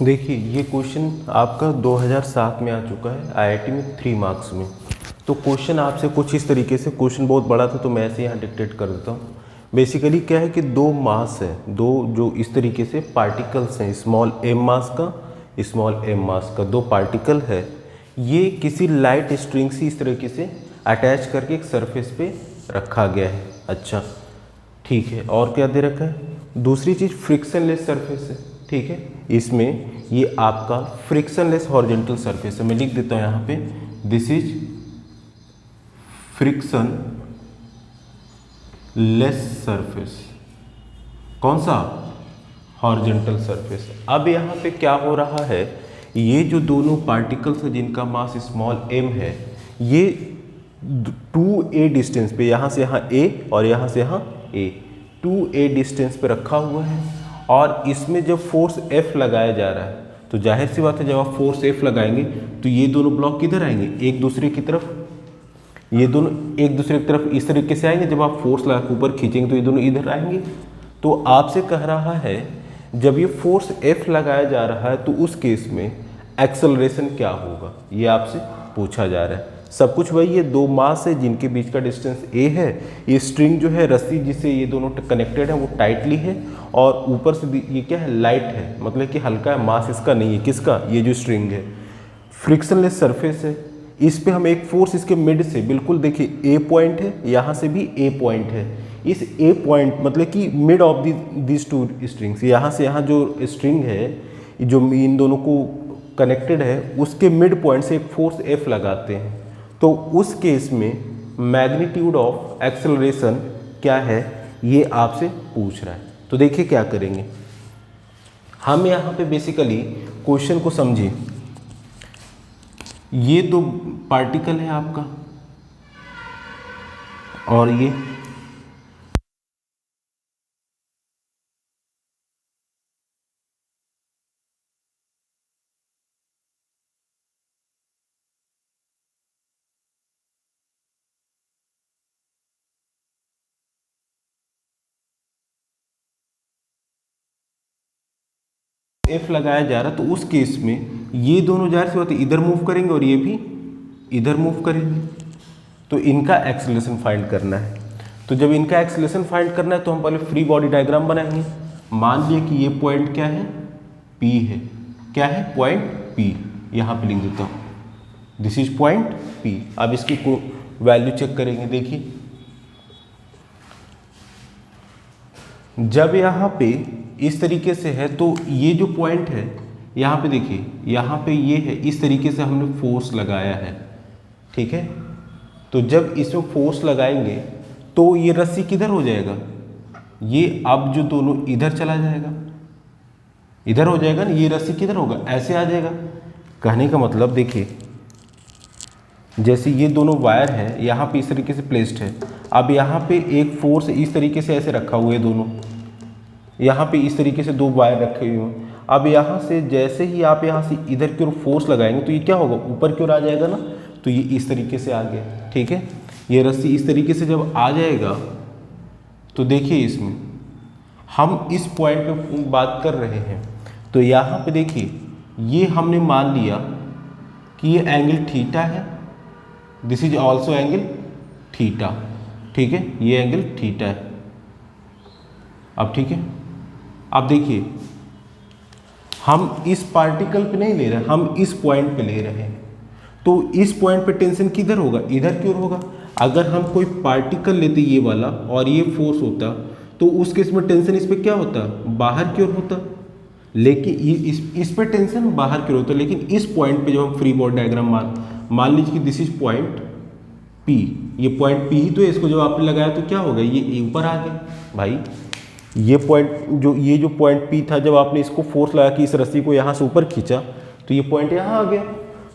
देखिए ये क्वेश्चन आपका 2007 में आ चुका है आईआईटी में 3 मार्क्स में। तो क्वेश्चन आपसे कुछ इस तरीके से, क्वेश्चन बहुत बड़ा था तो मैं ऐसे यहाँ डिक्टेट कर देता हूँ। बेसिकली क्या है कि दो मास है, दो जो इस तरीके से पार्टिकल्स हैं, स्मॉल एम मास का स्मॉल एम मास का, दो पार्टिकल है। ये किसी लाइट स्ट्रिंग से इस तरीके से अटैच करके एक सरफेस पे रखा गया है। अच्छा ठीक है, और क्या दे रखा है? दूसरी चीज़ फ्रिक्शनलेस सरफेस है। ठीक है, इसमें ये आपका फ्रिक्शनलेस हॉरिजॉन्टल सरफेस है। मैं लिख देता हूँ यहाँ पे, this is friction less surface. कौन सा? Horizontal surface. अब यहाँ पे क्या हो रहा है, ये जो दोनों पार्टिकल्स हैं जिनका मास स्मॉल m है, ये 2a डिस्टेंस पे, यहाँ से यहाँ a और यहाँ से यहाँ a, 2a डिस्टेंस पे रखा हुआ है। और इसमें जब फोर्स F लगाया जा रहा है तो जाहिर सी बात है जब आप फोर्स F लगाएंगे तो ये दोनों ब्लॉक किधर आएंगे? एक दूसरे की तरफ। ये दोनों एक दूसरे की तरफ इस तरीके से आएंगे। जब आप फोर्स लगा के ऊपर खींचेंगे तो ये दोनों इधर आएंगे। तो आपसे कह रहा है जब ये फोर्स F लगाया जा रहा है तो उस केस में एक्सेलरेशन क्या होगा, ये आपसे पूछा जा रहा है। सब कुछ वही है, दो मास है जिनके बीच का डिस्टेंस a है। ये स्ट्रिंग जो है, रस्सी जिससे ये दोनों कनेक्टेड है वो टाइटली है, और ऊपर से ये क्या है? लाइट है, मतलब कि हल्का है, मास इसका नहीं है। किसका? ये जो स्ट्रिंग है। फ्रिक्शनलेस सरफेस है, इस पे हम एक फोर्स इसके मिड से, बिल्कुल देखिए A पॉइंट है, यहाँ से भी A पॉइंट है। इस A पॉइंट मतलब कि mid of this two strings, यहाँ से यहाँ जो स्ट्रिंग है जो इन दोनों को कनेक्टेड है, उसके मिड पॉइंट से एक फोर्स F लगाते हैं। तो उस केस में मैग्नीट्यूड ऑफ एक्सेलरेशन क्या है, ये आपसे पूछ रहा है। तो देखिए क्या करेंगे हम यहाँ पे, बेसिकली क्वेश्चन को समझिए। ये दो पार्टिकल है आपका, और ये F लगाया जा रहा है। तो उस केस में ये दोनों जाहिर सी बात है इधर मूव करेंगे और ये भी इधर मूव करेंगे। तो इनका एक्सेलरेशन फाइंड करना है। तो जब इनका एक्सेलरेशन फाइंड करना है तो हम पहले फ्री बॉडी डायग्राम बनाएंगे। मान लिया कि ये पॉइंट क्या है? P है। क्या है? Point P। यहाँ पे लिख देता हूँ, दिस इज पॉइंट P। अब इसकी वैल्यू चेक करेंगे। देखिए जब यहाँ पे इस तरीके से है तो ये जो पॉइंट है यहाँ पे, देखिए यहाँ पे ये है, इस तरीके से हमने फोर्स लगाया है। ठीक है, तो जब इसमें फोर्स लगाएंगे तो ये रस्सी किधर हो जाएगा? ये अब जो दोनों इधर चला जाएगा, इधर हो जाएगा ना। ये रस्सी किधर होगा? ऐसे आ जाएगा। कहने का मतलब देखिए, जैसे ये दोनों वायर है यहाँ पे इस तरीके से प्लेस्ड है। अब यहाँ पे एक फोर्स इस तरीके से ऐसे रखा हुआ है, दोनों यहाँ पे इस तरीके से दो वायर रखे हुए हैं। अब यहाँ से जैसे ही आप यहाँ से इधर की ओर फोर्स लगाएंगे तो ये क्या होगा? ऊपर की ओर आ जाएगा ना। तो ये इस तरीके से आ गया। ठीक है, ये रस्सी इस तरीके से जब आ जाएगा तो देखिए इसमें हम इस पॉइंट पे बात कर रहे हैं। तो यहाँ पे देखिए ये हमने मान लिया कि ये एंगल थीटा है, this is also angle theta. ठीक है, ये एंगल थीटा है। अब ठीक है, अब देखिए हम इस पार्टिकल पे नहीं ले रहे, हम इस पॉइंट पे ले रहे हैं। तो इस पॉइंट पे टेंशन किधर होगा? इधर की ओर होगा। अगर हम कोई पार्टिकल लेते ये वाला और ये फोर्स होता तो उस केस में टेंशन इस पे क्या होता? बाहर की ओर होता। लेकिन इस पे टेंशन बाहर की ओर होता। लेकिन इस पॉइंट पे जब हम फ्री बॉडी डायग्राम मान लीजिए कि दिस इज पॉइंट P, ये पॉइंट P ही तो है। इसको जब आपने लगाया तो क्या होगा? ये ऊपर आ गया भाई। ये जो पॉइंट P था, जब आपने इसको फोर्स लगा कि इस रस्सी को यहाँ से ऊपर खींचा तो ये पॉइंट यहाँ आ गया।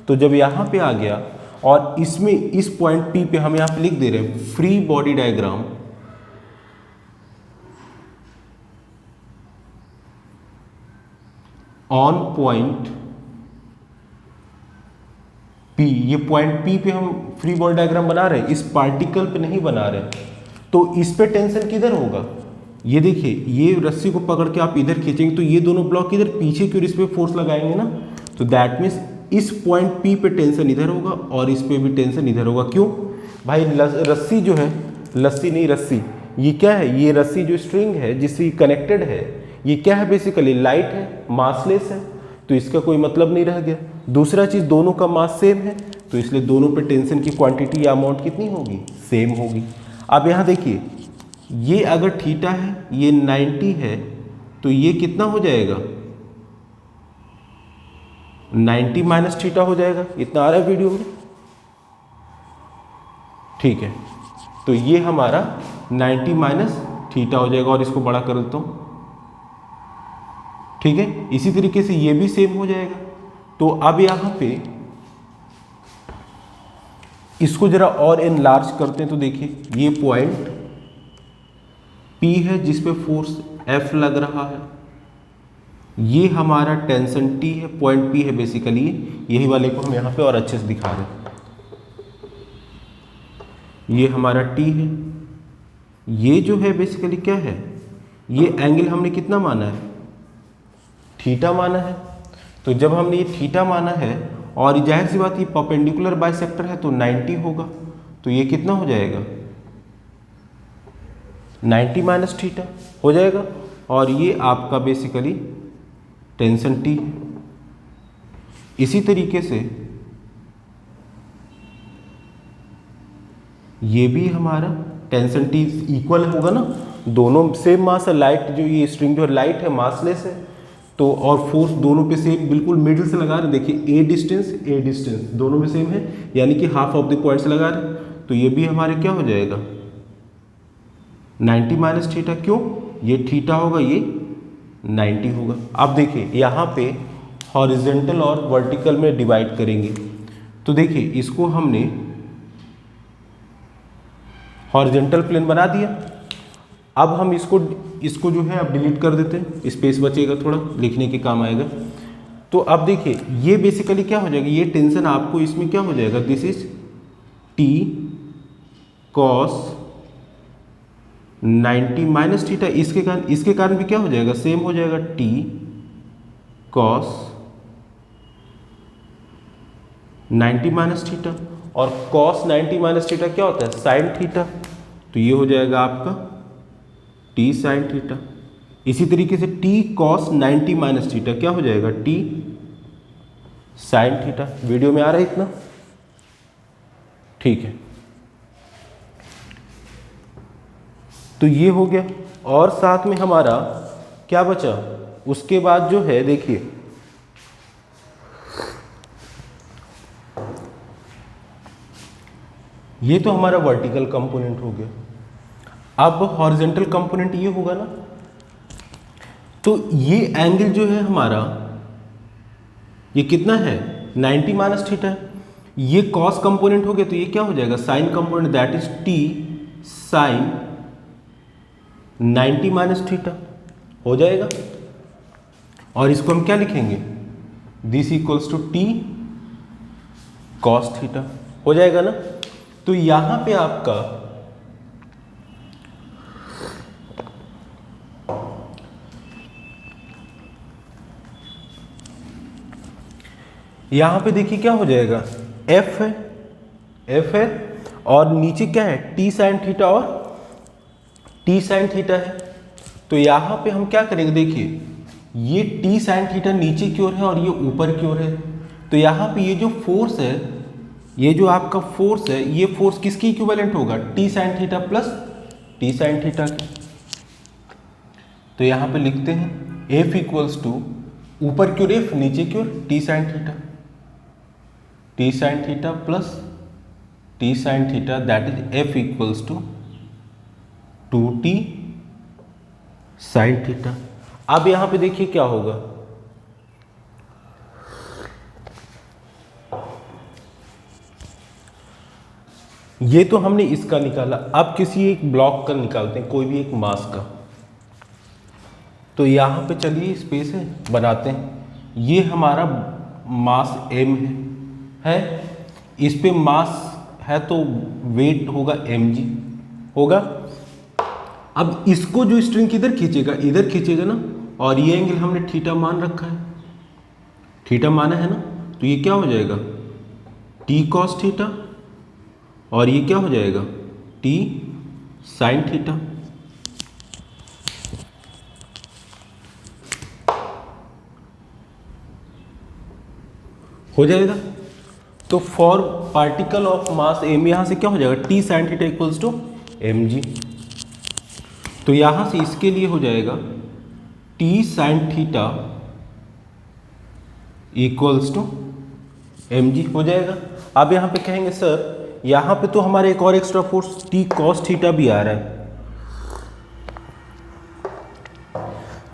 तो जब यहाँ पे आ गया और इसमें इस पॉइंट P पे हम यहाँ पे लिख दे रहे हैं free body diagram on point P। ये पॉइंट P पे हम फ्री बॉडी डायग्राम बना रहे हैं, इस पार्टिकल पे नहीं बना रहे। तो इस पे टेंशन किधर होगा? ये देखिए, ये रस्सी को पकड़ के आप इधर खींचेंगे तो ये दोनों ब्लॉक इधर पीछे की ओर इस पे फोर्स लगाएंगे ना, तो दैट मीन्स इस पॉइंट P पे टेंशन इधर होगा और इस पे भी टेंशन इधर होगा। क्यों भाई? रस्सी जो है, लस्सी नहीं रस्सी, ये क्या है? ये रस्सी जो स्ट्रिंग है जिससे कनेक्टेड है, ये क्या है? बेसिकली लाइट है, मासलेस है, तो इसका कोई मतलब नहीं रह गया। दूसरा चीज़, दोनों का मास सेम है, तो इसलिए दोनों पे टेंशन की क्वांटिटी या अमाउंट कितनी होगी? सेम होगी। अब यहाँ देखिए, ये अगर थीटा है, ये 90 है, तो ये कितना हो जाएगा? 90 माइनस थीटा हो जाएगा। इतना आ रहा है वीडियो में? ठीक है, तो ये हमारा 90 माइनस थीटा हो जाएगा और इसको बड़ा कर देता हूँ। ठीक है, इसी तरीके से ये भी सेम हो जाएगा। तो अब यहाँ पे इसको जरा और एनलार्ज करते हैं, तो देखिए ये पॉइंट P है जिस पे फोर्स F लग रहा है, ये हमारा टेंशन T है, पॉइंट P है बेसिकली, यही वाले को हम यहाँ पे और अच्छे से दिखा रहे हैं। ये हमारा T है, ये जो है बेसिकली क्या है? ये एंगल हमने कितना माना है? थीटा माना है। तो जब हमने ये थीटा माना है और जाहिर सी बात, ये परपेंडिकुलर बाइसेक्टर है तो 90 होगा, तो ये कितना हो जाएगा? 90 माइनस थीटा हो जाएगा, और ये आपका बेसिकली टेंशन T है। इसी तरीके से ये भी हमारा टेंशन T इक्वल होगा ना, दोनों सेम मास है। लाइट जो ये स्ट्रिंग जो है लाइट है, मासलेस है, तो और फोर्स दोनों पे सेम बिल्कुल मिडिल से लगा रहे हैं। देखिए ए डिस्टेंस दोनों में सेम है, यानी कि हाफ ऑफ द पॉइंट से लगा रहे हैं, तो ये भी हमारे क्या हो जाएगा? 90 माइनस थीटा। क्यों? ये थीटा होगा, ये 90 होगा। अब देखिए यहाँ पे हॉरिजेंटल और वर्टिकल में डिवाइड करेंगे, तो देखिए इसको हमने हॉरिजेंटल प्लेन बना दिया। अब हम इसको जो है अब डिलीट कर देते हैं, स्पेस बचेगा, थोड़ा लिखने के काम आएगा। तो अब देखिए ये बेसिकली क्या हो जाएगा? ये टेंशन आपको इसमें क्या हो जाएगा? This is T cos 90 minus theta. इसके कारण भी क्या हो जाएगा? सेम हो जाएगा, T cos 90 माइनस थीटा, और cos 90 माइनस थीटा क्या होता है? साइन थीटा, तो ये हो जाएगा आपका T साइन थीटा। इसी तरीके से T cos 90 माइनस थीटा क्या हो जाएगा? T sine theta. वीडियो में आ रहा है इतना? ठीक है, तो ये हो गया। और साथ में हमारा क्या बचा? उसके बाद जो है देखिए, ये तो हमारा वर्टिकल कंपोनेंट हो गया। अब हॉरिजॉन्टल कंपोनेंट ये होगा ना, तो ये एंगल जो है हमारा, ये कितना है? 90 माइनस थीटा। ये कॉस कंपोनेंट हो गया, तो ये क्या हो जाएगा? Sine component, that is T sine 90 minus theta हो जाएगा। और इसको हम क्या लिखेंगे? This equals to T cos theta हो जाएगा ना। तो यहां पे आपका यहां पे देखिए क्या हो जाएगा? F है और नीचे क्या है? T साइन थीटा और T साइन थीटा है। तो यहां पे हम क्या करेंगे? देखिए ये T साइन थीटा नीचे की ओर है और ये ऊपर की ओर है, तो यहां पे ये जो फोर्स है, ये जो आपका फोर्स है, ये फोर्स किसकी इक्विवेलेंट होगा? T sine theta plus T sine theta की। तो यहां पे लिखते हैं F इक्वल्स टू ऊपर की ओर F, नीचे की ओर T sine theta, T sine theta plus T sine theta, that is F equals to 2T sine theta. अब यहां पे देखिए क्या होगा? ये तो हमने इसका निकाला, अब किसी एक ब्लॉक का निकालते हैं, कोई भी एक मास का। तो यहां पे चलिए स्पेस है, बनाते हैं। ये हमारा मास m है, इस पे मास है तो वेट होगा mg होगा। अब इसको जो स्ट्रिंग किधर खींचेगा, इधर खींचेगा ना, और ये एंगल हमने थीटा मान रखा है, थीटा माना है ना, तो ये क्या हो जाएगा टी कॉस थीटा, और ये क्या हो जाएगा टी साइन थीटा। हो जाएगा। तो for particle of mass M यहां से क्या हो जाएगा T sine theta equals to M G. तो यहां से इसके लिए हो जाएगा T sine theta equals to M G हो जाएगा। अब यहाँ पे कहेंगे सर यहाँ पे तो हमारे एक और extra force T cos theta भी आ रहा है,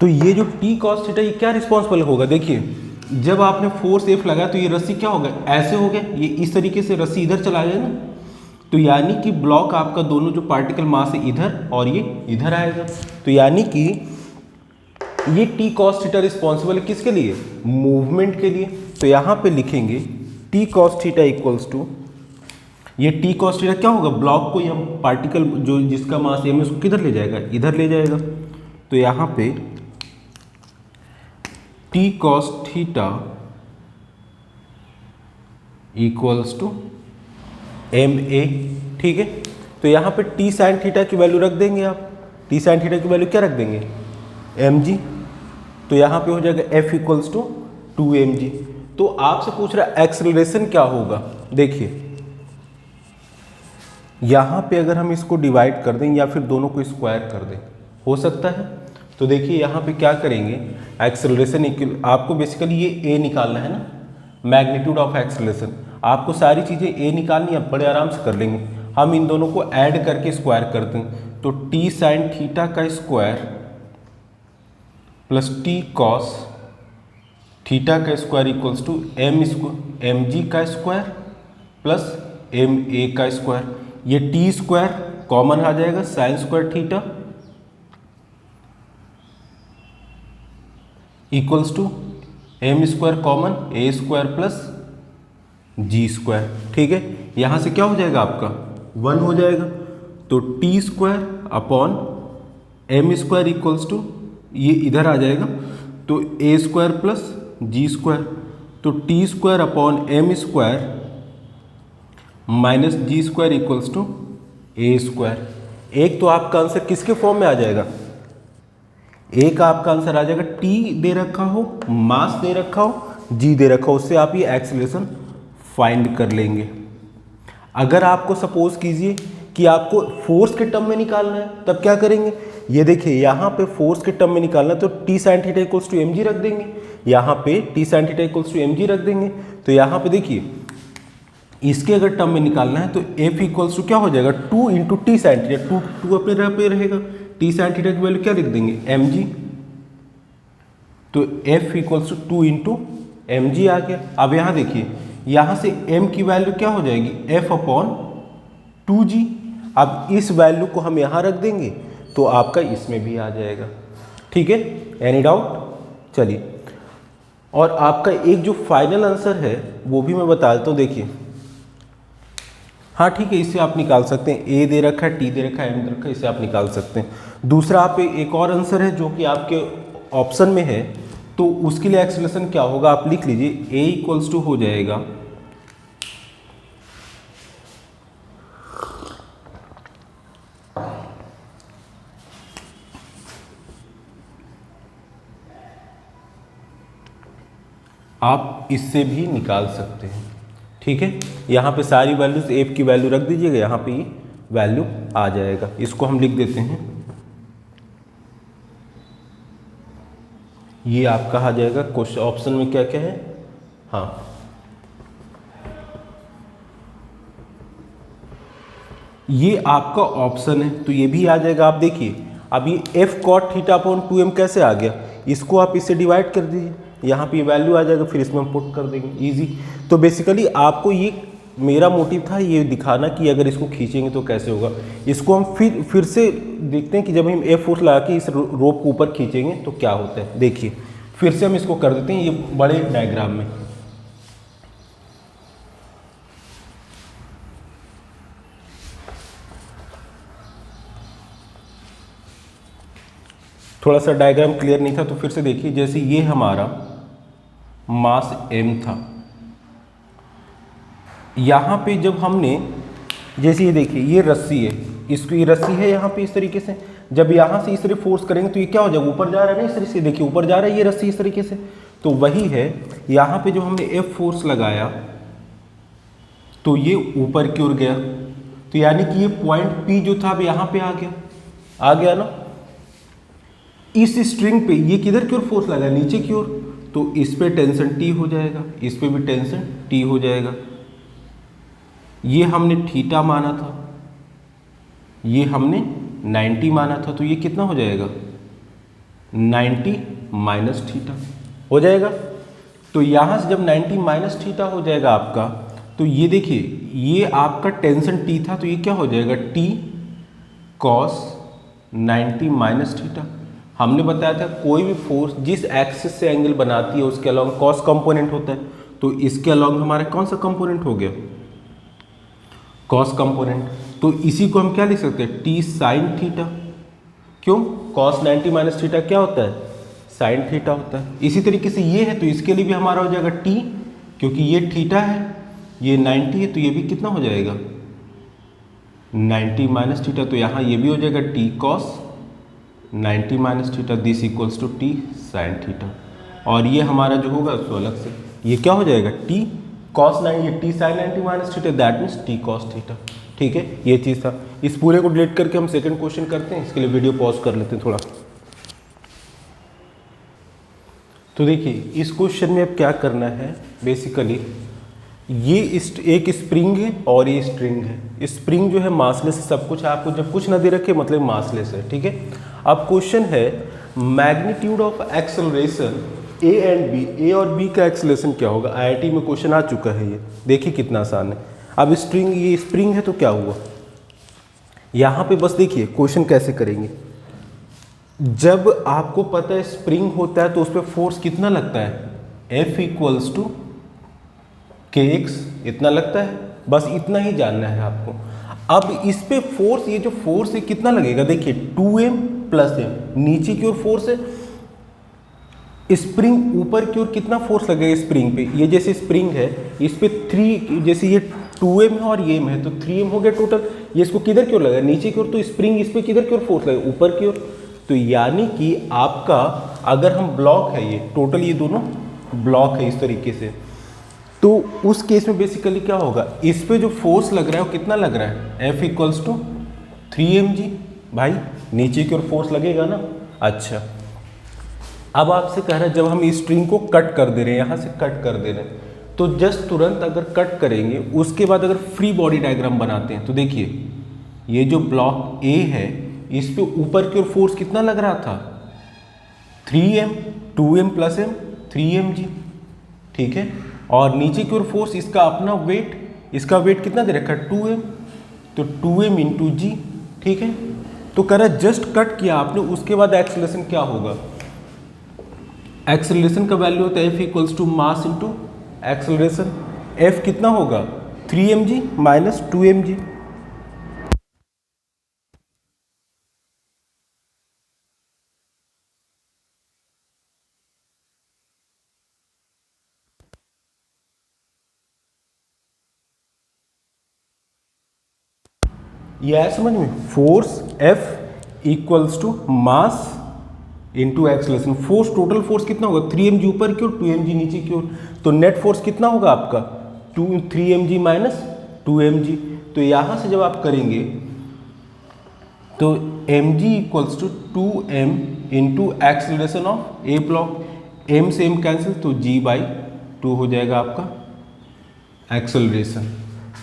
तो ये जो टी कॉस थीटा ये क्या रिस्पॉन्सिबल होगा, देखिए जब आपने फोर्स एफ लगाया तो ये रस्सी क्या हो गया, ऐसे हो गया, ये इस तरीके से रस्सी इधर चला गया ना, तो यानी कि ब्लॉक आपका दोनों जो पार्टिकल मास है इधर और ये इधर आएगा, तो यानी कि ये टी कॉस थीटा रिस्पॉन्सिबल है किसके लिए, मूवमेंट के लिए। तो यहाँ पे लिखेंगे T cos theta equals to, ये टी कॉस थीटा क्या होगा, ब्लॉक को या पार्टिकल जो जिसका मास एम है उसको किधर ले जाएगा, इधर ले जाएगा। तो यहाँ पे T cos theta equals to M A, ठीक है। तो यहाँ पे टी साइन थीटा की वैल्यू रख देंगे आप, टी साइन थीटा की वैल्यू क्या रख देंगे एम जी, तो यहाँ पे हो जाएगा एफ इक्वल्स टू 2mg। तो आपसे पूछ रहा है एक्सेलरेशन क्या होगा, देखिए यहाँ पे अगर हम इसको डिवाइड कर दें या फिर दोनों को स्क्वायर कर दें हो सकता है। तो देखिए यहाँ पे क्या करेंगे, एक्सेलरेशन इक्वल, आपको बेसिकली ये a निकालना है ना, मैग्नीट्यूड ऑफ एक्सेलरेशन, आपको सारी चीज़ें a निकालनी है, बड़े आराम से कर लेंगे। हम इन दोनों को ऐड करके स्क्वायर करते हैं, तो टी साइन थीटा का square plus T cos theta का square equals to M G का स्क्वायर प्लस एम ए का स्क्वायर, ये टी स्क्वायर कॉमन आ जाएगा sine square theta equals to M square common A square plus G square, ठीक है। यहां से क्या हो जाएगा आपका 1 हो जाएगा, तो T square upon M square equals to ये इधर आ जाएगा, तो A square plus G square, तो T square upon M square minus G square equals to A square. एक तो आपका आंसर किसके फॉर्म में आ जाएगा, एक आपका आंसर आ जाएगा टी दे रखा हो, मास दे रखा हो, जी दे रखा हो, उससे आप ये एक्सेलरेशन फाइंड कर लेंगे। अगर आपको सपोज कीजिए कि आपको फोर्स के टर्म में निकालना है तब क्या करेंगे, ये देखिए यहाँ पे फोर्स के टर्म में निकालना है तो T sine theta equals to M G रख देंगे, यहाँ पे T sine theta equals to M G रख देंगे। तो यहाँ पे देखिए इसके अगर टर्म में निकालना है तो एफ इक्वल्स टू क्या हो जाएगा 2 into T sine theta, two अपने जगह पे रहेगा, टी साइन थीटा की वैल्यू क्या लिख देंगे एम जी, तो F equals to 2 into M G आ गया। अब यहाँ देखिए यहाँ से m की वैल्यू क्या हो जाएगी f अपॉन 2g, अब इस वैल्यू को हम यहाँ रख देंगे तो आपका इसमें भी आ जाएगा, ठीक है। एनी डाउट, चलिए और आपका एक जो फाइनल आंसर है वो भी मैं बता देता हूँ, देखिए हाँ ठीक है, इसे आप निकाल सकते हैं, a दे रखा है, t दे रखा है, m दे रखा है, इसे आप निकाल सकते हैं। दूसरा आप एक और आंसर है जो कि आपके ऑप्शन में है, तो उसके लिए एक्सेलरेशन क्या होगा आप लिख लीजिए, a इक्वल्स टू हो जाएगा आप इससे भी निकाल सकते हैं, ठीक है। यहाँ पे सारी वैल्यूज एफ की वैल्यू रख दीजिएगा, यहाँ पे ये वैल्यू आ जाएगा, इसको हम लिख देते हैं, ये आपका आ जाएगा। क्वेश्चन ऑप्शन में क्या क्या है, हाँ ये आपका ऑप्शन है तो ये भी आ जाएगा। आप देखिए अब ये F cot theta upon 2m कैसे आ गया, इसको आप इससे डिवाइड कर दीजिए, यहाँ पे वैल्यू आ जाएगा, फिर इसमें हम पुट कर देंगे, इजी। तो बेसिकली आपको ये मेरा मोटिव था ये दिखाना कि अगर इसको खींचेंगे तो कैसे होगा। इसको हम फिर से देखते हैं कि जब हम एफ फोर्स लगा के इस रोप को ऊपर खींचेंगे तो क्या होता है। देखिए फिर से हम इसको कर देते हैं ये बड़े डायग्राम में। थोड़ा सा डायग्राम क्लियर नहीं था तो फिर से देखिए। जैसे ये हमारा मास m था, यहाँ पे जब हमने, जैसे ये देखिए ये रस्सी है, इसको ये रस्सी है यहाँ पे इस तरीके से, जब यहाँ से इस तरह फोर्स करेंगे तो ये क्या हो जाएगा, ऊपर जा रहा है ना इस तरह से, देखिए ऊपर जा रहा है ये रस्सी इस तरीके से। तो वही है यहाँ पे जो हमने F फोर्स लगाया तो ये ऊपर की ओर गया, तो यानी कि ये पॉइंट P जो था अब यहाँ पे आ गया ना। इस स्ट्रिंग पे ये किधर की ओर फोर्स लगा, नीचे की ओर, तो इस पे टेंशन T हो जाएगा, इस पे भी टेंशन T हो जाएगा। ये हमने थीटा माना था, ये हमने 90 माना था, तो ये कितना हो जाएगा 90 माइनस थीटा हो जाएगा। तो यहाँ से जब 90 माइनस थीटा हो जाएगा आपका, तो ये देखिए ये आपका टेंशन T था, तो ये क्या हो जाएगा T कॉस 90 माइनस थीटा। हमने बताया था कोई भी फोर्स जिस एक्सिस से एंगल बनाती है उसके अलॉन्ग कॉस कंपोनेंट होता है, तो इसके अलॉन्ग हमारा कौन सा कंपोनेंट हो गया, कॉस कंपोनेंट। तो इसी को हम क्या लिख सकते हैं, T साइन थीटा। क्यों, कॉस 90 माइनस थीटा क्या होता है, साइन थीटा होता है। इसी तरीके से ये है तो इसके लिए भी हमारा हो जाएगा T, क्योंकि ये थीटा है, ये 90 है, तो ये भी कितना हो जाएगा 90 माइनस थीटा। तो यहाँ ये भी हो जाएगा T cos 90 minus theta, this equals to T sine theta. और ये हमारा जो होगा उसको अलग से ये क्या हो जाएगा T कॉस 90, ये T sine 90 minus theta, that means T cos theta. ठीक है, ये चीज़ था। इस पूरे को डिलीट करके हम सेकंड क्वेश्चन करते हैं, इसके लिए वीडियो पॉज कर लेते हैं थोड़ा। तो देखिए इस क्वेश्चन में अब क्या करना है, बेसिकली ये एक स्प्रिंग है और ये स्ट्रिंग है। स्प्रिंग जो है मासलेस है, सब कुछ आपको जब कुछ ना दे रखे मतलब मासलेस है। ठीक है, अब क्वेश्चन है magnitude of acceleration A and B, A और बी का एक्सेलरेशन क्या होगा। आईआईटी में क्वेश्चन आ चुका है ये, देखिए कितना आसान है। अब स्ट्रिंग, ये स्प्रिंग है तो क्या हुआ, यहाँ पे बस देखिए क्वेश्चन कैसे करेंगे। जब आपको पता है स्प्रिंग होता है तो उस पर फोर्स कितना लगता है, F इक्वल्स टू kx, इतना लगता है, बस इतना ही जानना है आपको। अब इस पे फोर्स, ये जो फोर्स है कितना लगेगा, देखिए 2m प्लस m, नीचे की ओर फोर्स है, स्प्रिंग ऊपर की ओर कितना फोर्स लगेगा स्प्रिंग पे, ये जैसे स्प्रिंग है इस पे 3, जैसे ये 2m है और ये m है तो 3m हो गया टोटल। ये इसको किधर की ओर लगेगा, नीचे की ओर, तो स्प्रिंग इस पे किधर की ओर फोर्स लगेगा, ऊपर की ओर। तो यानी कि आपका अगर हम ब्लॉक है, ये टोटल ये दोनों ब्लॉक है इस तरीके से, तो उस केस में बेसिकली क्या होगा, इस पे जो फोर्स लग रहा है वो कितना लग रहा है, F इक्वल्स टू 3mg। भाई नीचे की ओर फोर्स लगेगा ना। अच्छा, अब आपसे कह रहा है जब हम इस स्ट्रिंग को कट कर दे रहे हैं, यहाँ से कट कर दे रहे हैं, तो जस्ट तुरंत अगर कट करेंगे उसके बाद अगर फ्री बॉडी डायग्राम बनाते हैं तो देखिए ये जो ब्लॉक A है इस पे ऊपर की ओर फोर्स कितना लग रहा था, 3m, 2m plus m 3mg। ठीक है, और नीचे की ओर फोर्स इसका अपना वेट, इसका वेट कितना दे रखा है 2m, तो 2m इंटू जी। ठीक है, तो कह रहा जस्ट कट किया आपने, उसके बाद एक्सेलरेशन क्या होगा, एक्सेलरेशन का वैल्यू होता है F equals to mass into acceleration. F कितना होगा 3mg माइनस 2mg। ये है समझ में, force F equals to mass into acceleration. Force, total force कितना होगा 3mg ऊपर की ओर 2mg नीचे की ओर, तो नेट फोर्स कितना होगा आपका 3mg माइनस 2mg। तो यहाँ से जब आप करेंगे तो mg equals to 2m into acceleration of a block, m से m कैंसिल तो g/2 हो जाएगा आपका एक्सेलरेशन।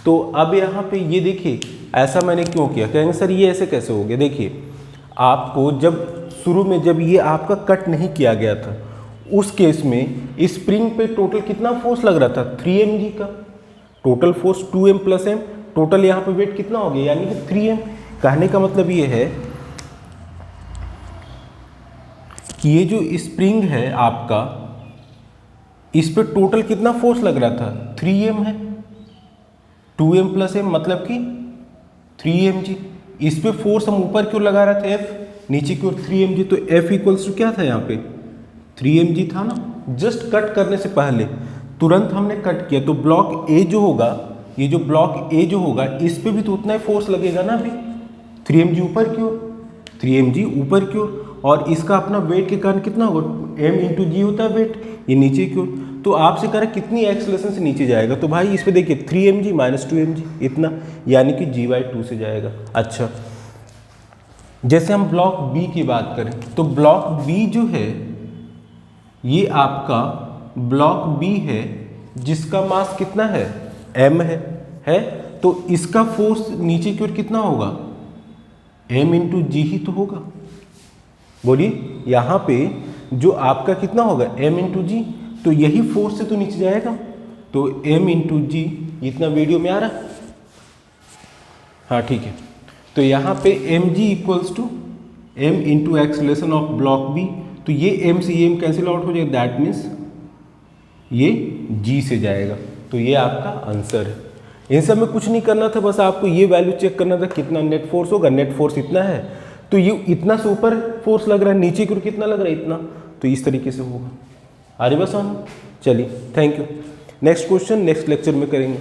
तो अब यहाँ पे ये देखिए ऐसा मैंने क्यों किया, कहेंगे सर ये ऐसे कैसे हो गया। देखिए आपको जब शुरू में जब ये आपका कट नहीं किया गया था उस केस में स्प्रिंग पे टोटल कितना फोर्स लग रहा था 3mg का, total force 2m plus m, total यहाँ पे वेट कितना हो गया यानी कि 3m। कहने का मतलब ये है कि ये जो स्प्रिंग है आपका इस पे टोटल कितना फोर्स लग रहा था 3m है, 2m प्लस m मतलब कि 3mg। इस पे फोर्स हम ऊपर क्यों लगा रहे थे F, नीचे की ओर 3 mg, तो F इक्वल्स टू क्या था यहाँ पे 3 mg था ना। जस्ट कट करने से पहले तुरंत हमने कट किया, तो ब्लॉक ए जो होगा, ये जो ब्लॉक ए जो होगा इस पे भी तो उतना ही फोर्स लगेगा ना। अभी 3 mg ऊपर की ओर, 3 mg ऊपर की ओर, और इसका अपना वेट के कारण कितना होगा, m इंटू जी होता है वेट, ये नीचे की ओर। तो आपसे कह रहा है कितनी एक्सेलरेशन से नीचे जाएगा, तो भाई इस पे देखिए 3 mg माइनस 2 mg इतना, यानी कि g/2 से जाएगा। अच्छा, जैसे हम ब्लॉक बी की बात करें, तो ब्लॉक बी जो है ये आपका ब्लॉक बी है जिसका मास कितना है m है, तो इसका फोर्स नीचे की ओर कितना होगा m इंटू जी ही तो होगा। बोलिए यहाँ पे जो आपका कितना होगा m इंटू जी, तो यही फोर्स से तो नीचे जाएगा, तो m इंटू जी, इतना वीडियो में आ रहा है, हाँ ठीक है। तो यहाँ पे mg equals to m into acceleration of block B, तो ये m से ये m कैंसिल आउट हो जाएगा, दैट मीन्स ये g से जाएगा। तो ये आपका आंसर है। इन सब में कुछ नहीं करना था, बस आपको ये वैल्यू चेक करना था कितना नेट फोर्स होगा। नेट फोर्स इतना है, तो ये इतना से ऊपर फोर्स लग रहा है, नीचे की ओर कितना लग रहा है इतना, तो इस तरीके से होगा। अरे बस हम चलिए, thank you. Next question next lecture में करेंगे।